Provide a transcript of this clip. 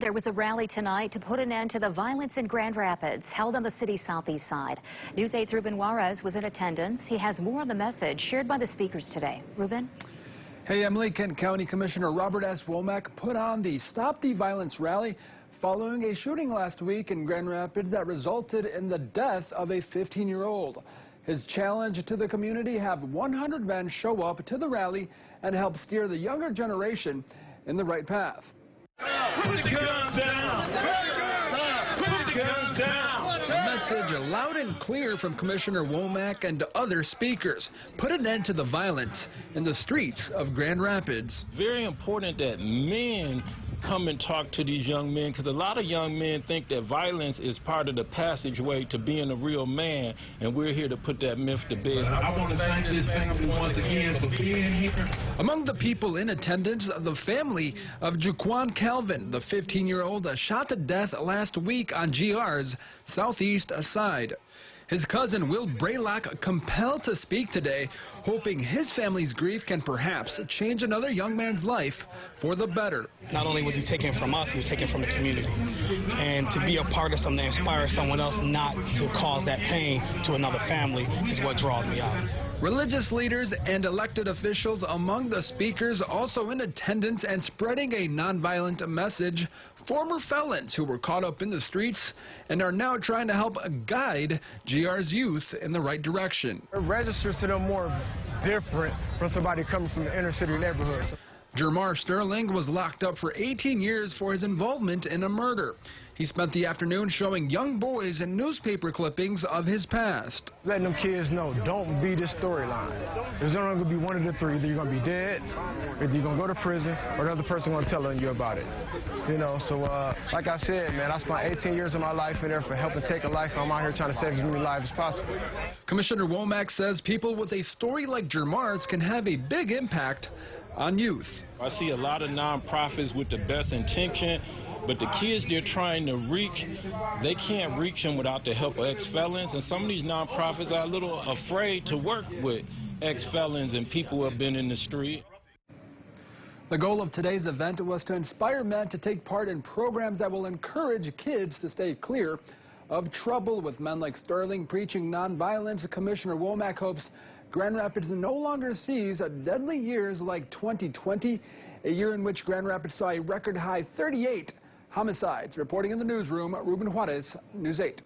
There was a rally tonight to put an end to the violence in Grand Rapids, held on the city's southeast side. News 8's Ruben Juarez was in attendance. He has more on the message shared by the speakers today. Ruben? Hey, Emily. Kent County Commissioner Robert S. Womack put on the Stop the Violence rally following a shooting last week in Grand Rapids that resulted in the death of a 15-year-old. His challenge to the community: have 100 men show up to the rally and help steer the younger generation in the right path. Put the guns down! Put the guns down! A message loud and clear from Commissioner Womack and other speakers. Put an end to the violence in the streets of Grand Rapids. Very important that men come and talk to these young men, because a lot of young men think that violence is part of the passageway to being a real man, and we're here to put that myth to bed. I want to thank this family once again for being here. Among the people in attendance, the family of Jaquan Calvin, the 15-year-old shot to death last week on GR's southeast side. His cousin, Will Braylock, compelled to speak today, hoping his family's grief can perhaps change another young man's life for the better. Not only was he taken from us, he was taken from the community. And to be a part of something that inspires someone else not to cause that pain to another family is what draws me out. Religious leaders and elected officials among the speakers, also in attendance and spreading a nonviolent message. Former felons who were caught up in the streets and are now trying to help guide GR's youth in the right direction. It registers to them more different from somebody coming from the inner city neighborhood. Jermar Sterling was locked up for 18 years for his involvement in a murder. He spent the afternoon showing young boys and newspaper clippings of his past. Letting them kids know, don't be this storyline. There's only going to be one of the three. Either you're going to be dead, either you're going to go to prison, or another person going to tell you about it. You know, so like I said, man, I spent 18 years of my life in there for helping take a life. I'm out here trying to save as many lives as possible. Commissioner Womack says people with a story like Jermar's can have a big impact on youth. I see a lot of nonprofits with the best intention, but the kids they're trying to reach, they can't reach them without the help of ex-felons. And some of these nonprofits are a little afraid to work with ex-felons and people who have been in the street. The goal of today's event was to inspire men to take part in programs that will encourage kids to stay clear of trouble. With men like Sterling preaching nonviolence, Commissioner Womack hopes Grand Rapids no longer sees deadly years like 2020, a year in which Grand Rapids saw a record high 38 homicides. Reporting in the newsroom, Ruben Juarez, News 8.